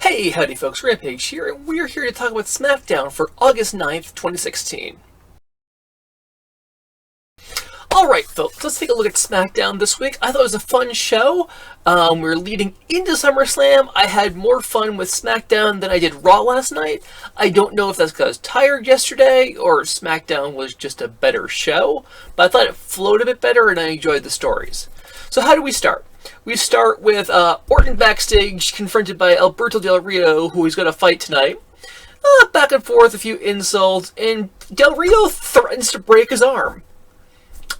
Hey, howdy folks, Rampage here, and we're here to talk about Smackdown for August 9th, 2016. Alright folks, let's take a look at Smackdown this week. I thought it was a fun show. We're leading into Summerslam. I had more fun with Smackdown than I did Raw last night. I don't know if that's because I was tired yesterday, or Smackdown was just a better show, but I thought it flowed a bit better and I enjoyed the stories. So how do we start? We start with Orton backstage, confronted by Alberto Del Rio, who he's going to fight tonight. Back and forth, a few insults, and Del Rio threatens to break his arm.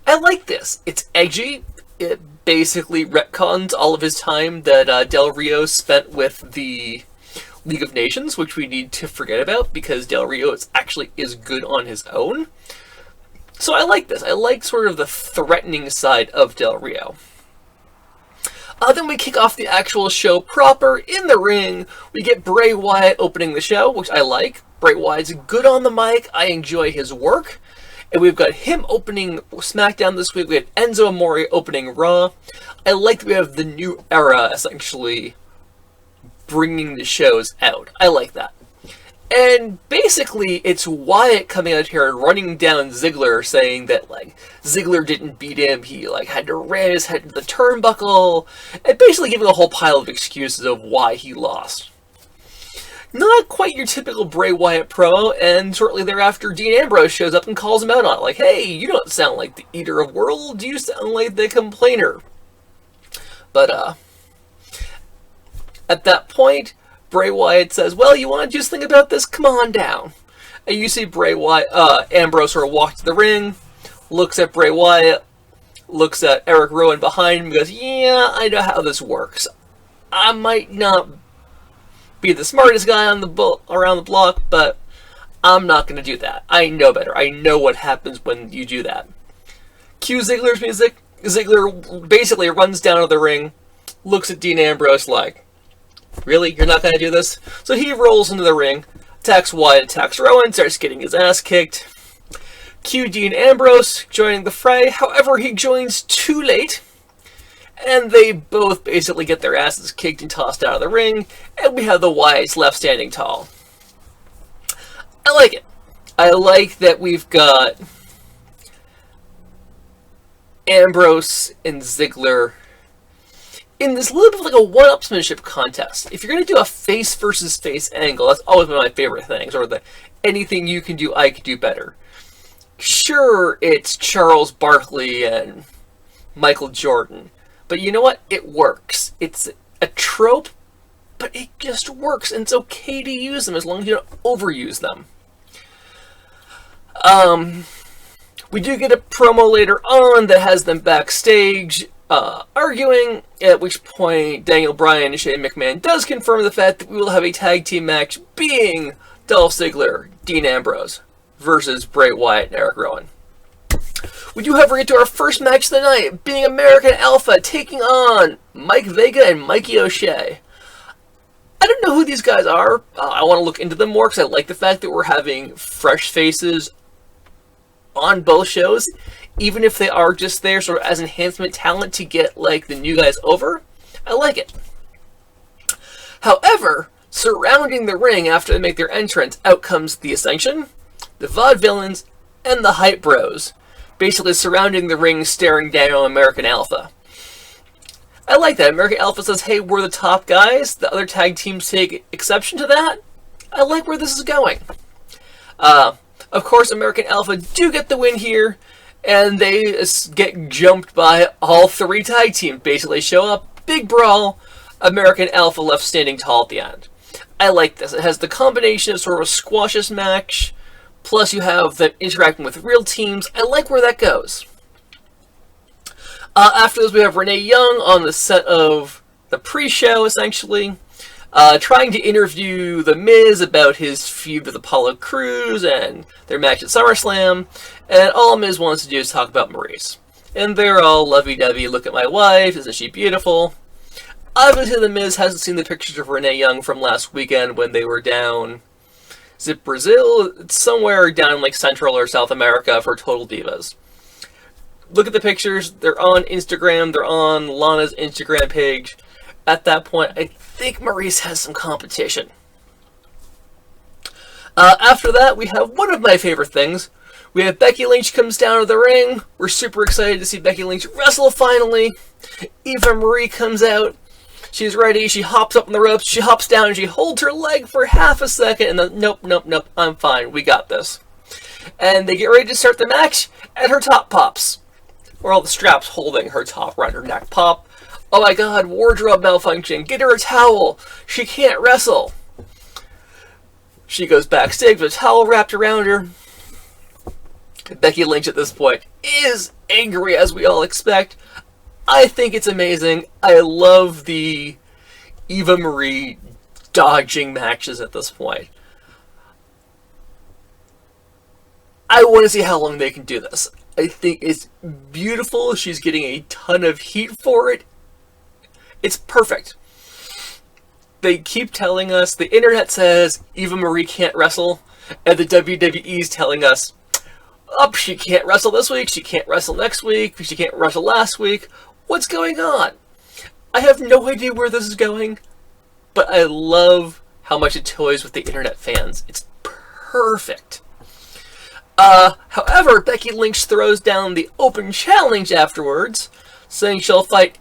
I like this. It's edgy. It basically retcons all of his time that Del Rio spent with the League of Nations, which we need to forget about, because Del Rio actually is good on his own. So I like this. I like sort of the threatening side of Del Rio. Then we kick off the actual show proper. In the ring, we get Bray Wyatt opening the show, which I like. Bray Wyatt's good on the mic. I enjoy his work. And we've got him opening Smackdown this week. We have Enzo Amore opening Raw. I like that we have the new era essentially bringing the shows out. I like that. And basically, it's Wyatt coming out here and running down Ziggler, saying that, Ziggler didn't beat him, he, had to ram his head into the turnbuckle, and basically giving a whole pile of excuses of why he lost. Not quite your typical Bray Wyatt promo, and shortly thereafter, Dean Ambrose shows up and calls him out on it, hey, you don't sound like the Eater of Worlds, you sound like the Complainer. But, at that point, Bray Wyatt says, well, you want to just think about this? Come on down. And you see Bray Wyatt, Ambrose sort of walk to the ring, looks at Bray Wyatt, looks at Eric Rowan behind him, and goes, yeah, I know how this works. I might not be the smartest guy on around the block, but I'm not going to do that. I know better. I know what happens when you do that. Cue Ziggler's music. Ziggler basically runs down to the ring, looks at Dean Ambrose like, really? You're not going to do this? So he rolls into the ring, attacks Wyatt, attacks Rowan, starts getting his ass kicked. Cue Dean Ambrose joining the fray. However, he joins too late, and they both basically get their asses kicked and tossed out of the ring, and we have the Wyatts left standing tall. I like it. I like that we've got Ambrose and Ziggler in this little bit of a one-upsmanship contest. If you're going to do a face versus face angle, that's always one of my favorite things, or the anything you can do, I can do better. Sure, it's Charles Barkley and Michael Jordan, but you know what? It works. It's a trope, but it just works, and it's okay to use them as long as you don't overuse them. We do get a promo later on that has them backstage arguing, at which point Daniel Bryan and Shane McMahon does confirm the fact that we will have a tag team match being Dolph Ziggler, Dean Ambrose versus Bray Wyatt and Eric Rowan. We do however get to our first match of the night, being American Alpha taking on Mike Vega and Mikey O'Shea. I don't know who these guys are. I want to look into them more because I like the fact that we're having fresh faces on both shows, even if they are just there sort of as enhancement talent to get, the new guys over. I like it. However, surrounding the ring after they make their entrance, out comes the Ascension, the Vaudevillains, and the Hype Bros, basically surrounding the ring, staring down on American Alpha. I like that. American Alpha says, hey, we're the top guys. The other tag teams take exception to that. I like where this is going. Of course, American Alpha do get the win here, and they get jumped by all three tag teams. Basically show up, big brawl, American Alpha left standing tall at the end. I like this. It has the combination of sort of a squashes match, plus you have them interacting with real teams. I like where that goes. After this, we have Renee Young on the set of the pre-show, essentially, trying to interview The Miz about his feud with Apollo Crews and their match at SummerSlam, and all Miz wants to do is talk about Maurice. And they're all lovey-dovey, look at my wife, isn't she beautiful? Obviously, The Miz hasn't seen the pictures of Renee Young from last weekend when they were down, is it Brazil? It's somewhere down in Central or South America for Total Divas. Look at the pictures, they're on Instagram, they're on Lana's Instagram page. At that point, I think Maurice has some competition. After that, we have one of my favorite things. We have Becky Lynch comes down to the ring. We're super excited to see Becky Lynch wrestle finally. Eva Marie comes out. She's ready. She hops up on the ropes. She hops down. She holds her leg for half a second. And then, nope. I'm fine. We got this. And they get ready to start the match. And her top pops. Or all the straps holding her top around her neck pop. Oh my god, wardrobe malfunction. Get her a towel. She can't wrestle. She goes backstage with a towel wrapped around her. Becky Lynch at this point is angry, as we all expect. I think it's amazing. I love the Eva Marie dodging matches at this point. I want to see how long they can do this. I think it's beautiful. She's getting a ton of heat for it. It's perfect. They keep telling us, the internet says Eva Marie can't wrestle, and the WWE's telling us, she can't wrestle this week, she can't wrestle next week, she can't wrestle last week. What's going on? I have no idea where this is going, but I love how much it toys with the internet fans. It's perfect. However, Becky Lynch throws down the open challenge afterwards, saying she'll fight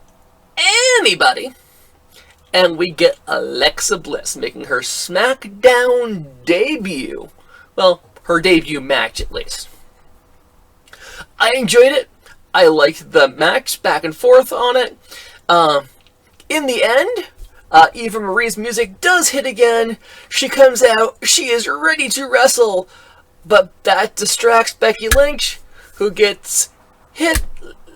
anybody. And we get Alexa Bliss making her Smackdown debut. Well, her debut match at least. I enjoyed it. I liked the match back and forth on it. In the end, Eva Marie's music does hit again. She comes out. She is ready to wrestle. But that distracts Becky Lynch, who gets hit,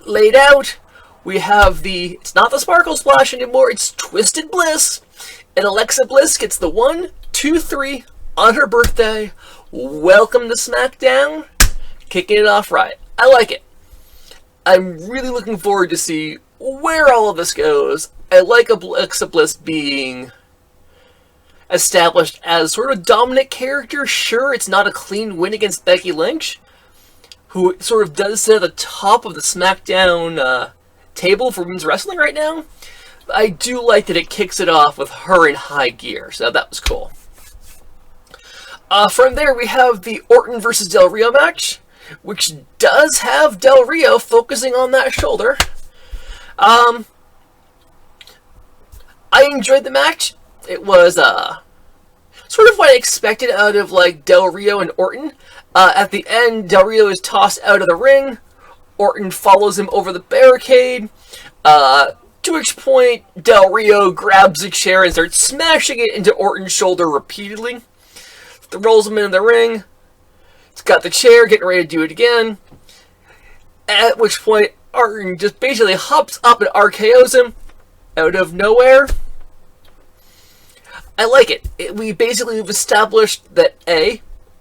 laid out. We have it's not the Sparkle Splash anymore, it's Twisted Bliss. And Alexa Bliss gets the 1, 2, 3 on her birthday. Welcome to SmackDown. Kicking it off right. I like it. I'm really looking forward to see where all of this goes. I like Alexa Bliss being established as sort of a dominant character. Sure, it's not a clean win against Becky Lynch, who sort of does sit at the top of the SmackDown table for women's wrestling right now. I do like that it kicks it off with her in high gear, so that was cool. From there, we have the Orton versus Del Rio match, which does have Del Rio focusing on that shoulder. I enjoyed the match. It was sort of what I expected out of like Del Rio and Orton. At the end, Del Rio is tossed out of the ring. Orton follows him over the barricade. To which point, Del Rio grabs a chair and starts smashing it into Orton's shoulder repeatedly. Rolls him into the ring. He's got the chair, getting ready to do it again. At which point, Orton just basically hops up and RKOs him out of nowhere. I like it. We basically have established that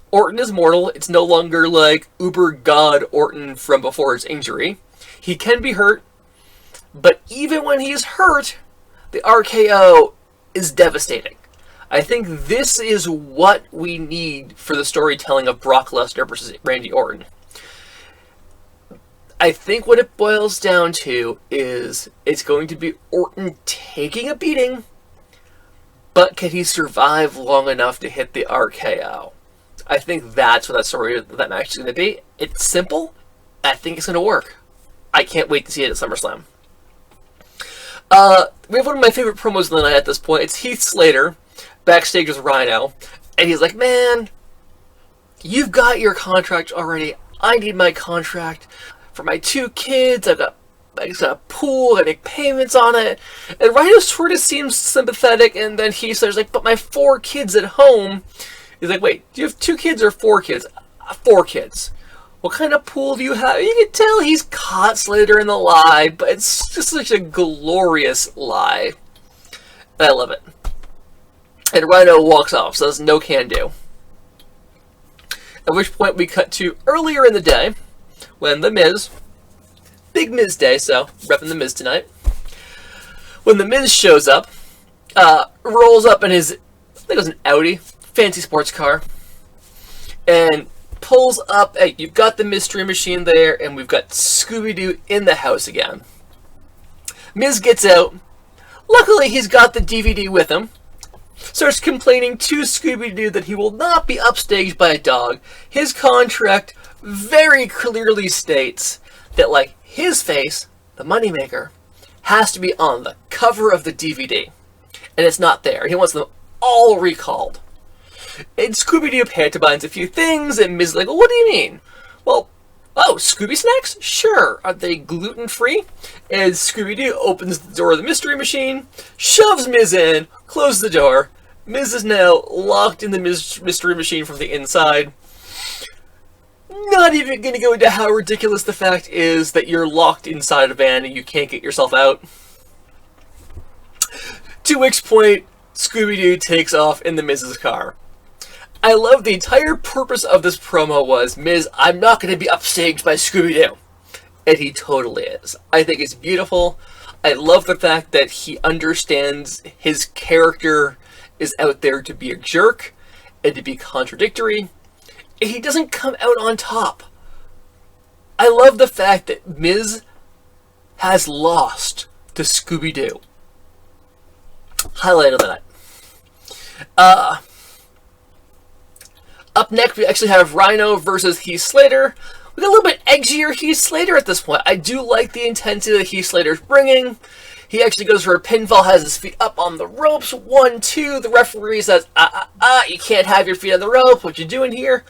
Orton is mortal. It's no longer like Uber God Orton from before his injury. He can be hurt, but even when he's hurt, the RKO is devastating. I think this is what we need for the storytelling of Brock Lesnar versus Randy Orton. I think what it boils down to is it's going to be Orton taking a beating, but can he survive long enough to hit the RKO? I think that's what that match is going to be. It's simple. I think it's going to work. I can't wait to see it at SummerSlam. We have one of my favorite promos of the night at this point. It's Heath Slater backstage with Rhino. And he's like, man, you've got your contract already. I need my contract for my 2 kids. I got a pool. I make payments on it. And Rhino sort of seems sympathetic. And then Heath Slater's like, but my 4 kids at home. He's like, wait, do you have 2 kids or 4 kids? 4 kids. What kind of pool do you have? You can tell he's caught Slater in the lie, but it's just such a glorious lie. And I love it. And Rhino walks off, so there's no can do. At which point we cut to earlier in the day, when The Miz, big Miz day, so repping The Miz tonight. When The Miz shows up, rolls up in his, I think it was an Audi, fancy sports car, and pulls up. Hey, you've got the mystery machine there, and we've got Scooby Doo in the house again. Miz gets out, Luckily, he's got the DVD with him. Starts complaining to Scooby Doo that he will not be upstaged by a dog. His contract very clearly states that, like, his face, the moneymaker, has to be on the cover of the DVD. And it's not there. He wants them all recalled. And Scooby Doo pantomimes a few things, and Miz is like, well, what do you mean? Well, oh, Scooby Snacks? Sure. Are they gluten-free? And Scooby Doo opens the door of the Mystery Machine, shoves Miz in, closes the door. Miz is now locked in the Mystery Machine from the inside. Not even going to go into how ridiculous the fact is that you're locked inside a van and you can't get yourself out. To which point, Scooby-Doo takes off in the Miz's car. I love the entire purpose of this promo was, Miz, I'm not going to be upstaged by Scooby-Doo. And he totally is. I think it's beautiful. I love the fact that he understands his character is out there to be a jerk and to be contradictory. And he doesn't come out on top. I love the fact that Miz has lost to Scooby-Doo. Highlight of the night. Up next, we actually have Rhino versus Heath Slater. We got a little bit edgier Heath Slater at this point. I do like the intensity that Heath Slater's bringing. He actually goes for a pinfall, has his feet up on the ropes. 1, 2. The referee says, you can't have your feet on the rope. What you doing here?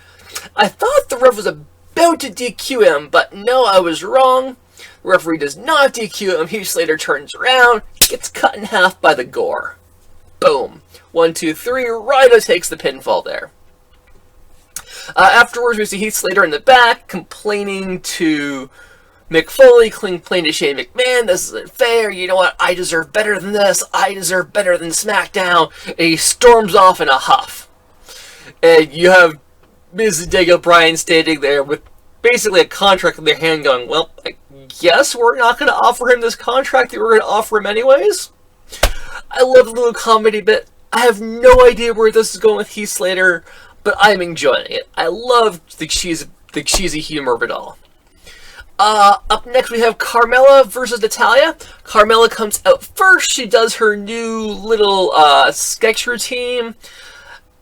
I thought the ref was about to DQ him, but no, I was wrong. The referee does not DQ him. Heath Slater turns around, gets cut in half by the gore. Boom. 1, 2, 3. Rhino takes the pinfall there. Afterwards, we see Heath Slater in the back complaining to Mick Foley, complaining to Shane McMahon, this isn't fair, you know what, I deserve better than this, I deserve better than Smackdown, and he storms off in a huff. And you have Ms. Daniel Bryan standing there with basically a contract in their hand going, well, I guess we're not going to offer him this contract that we're going to offer him anyways. I love the little comedy bit. I have no idea where this is going with Heath Slater, but I'm enjoying it. I love the cheesy humor of it all. Up next we have Carmella versus Natalya. Carmella comes out first. She does her new little sketch routine.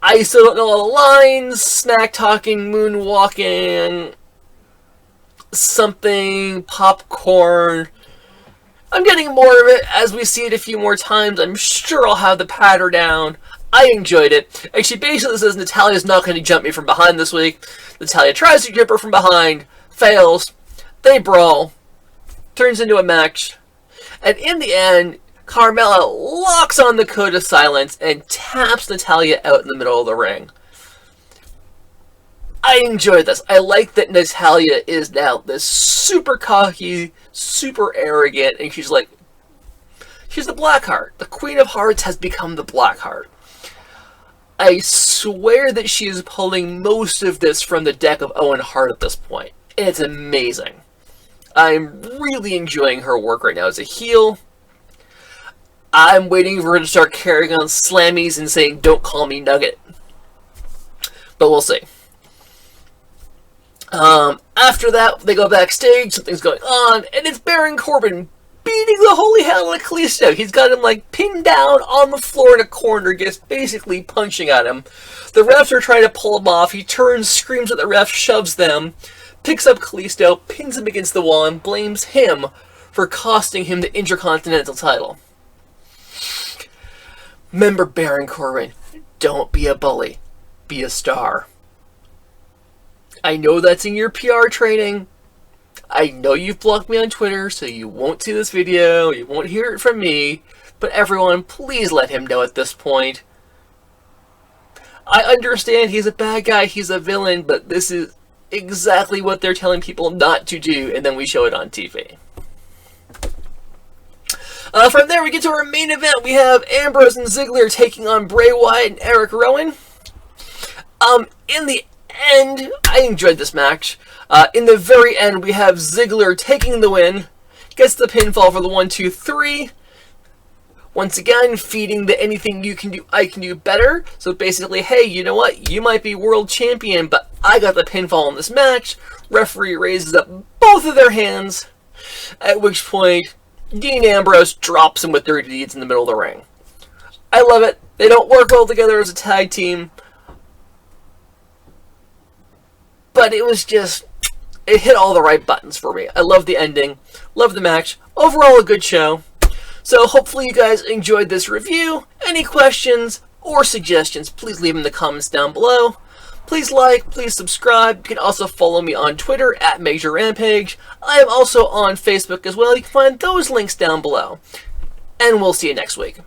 I still don't know all the lines. Smack talking, moonwalking, something, popcorn. I'm getting more of it as we see it a few more times. I'm sure I'll have the patter down. I enjoyed it. And she basically says Natalya's not going to jump me from behind this week. Natalya tries to jump her from behind, fails. They brawl. Turns into a match. And in the end, Carmella locks on the Code of Silence and taps Natalya out in the middle of the ring. I enjoyed this. I like that Natalya is now this super cocky, super arrogant, and she's like, she's the Blackheart. The Queen of Hearts has become the Blackheart. I swear that she is pulling most of this from the deck of Owen Hart at this point. And it's amazing. I'm really enjoying her work right now as a heel. I'm waiting for her to start carrying on slammies and saying, don't call me Nugget. But we'll see. After that, they go backstage, something's going on, and it's Baron Corbin beating the holy hell out of Kalisto. He's got him, like, pinned down on the floor in a corner, just basically punching at him. The refs are trying to pull him off. He turns, screams at the ref, shoves them, picks up Kalisto, pins him against the wall, and blames him for costing him the Intercontinental title. Remember, Baron Corbin, don't be a bully. Be a star. I know that's in your PR training. I know you've blocked me on Twitter, so you won't see this video, you won't hear it from me, but everyone, please let him know at this point. I understand he's a bad guy, he's a villain, but this is exactly what they're telling people not to do, and then we show it on TV. From there, we get to our main event. We have Ambrose and Ziggler taking on Bray Wyatt and Eric Rowan. In the end, I enjoyed this match. In the very end, we have Ziggler taking the win, gets the pinfall for the 1, 2, 3. Once again, feeding the anything you can do, I can do better. So basically, hey, you know what? You might be world champion, but I got the pinfall in this match. Referee raises up both of their hands, at which point Dean Ambrose drops him with dirty deeds in the middle of the ring. I love it. They don't work well together as a tag team. But it was just... It hit all the right buttons for me. I love the ending. Love the match. Overall, a good show. So hopefully you guys enjoyed this review. Any questions or suggestions, please leave them in the comments down below. Please like, please subscribe. You can also follow me on Twitter at Major Rampage. I am also on Facebook as well. You can find those links down below. And we'll see you next week.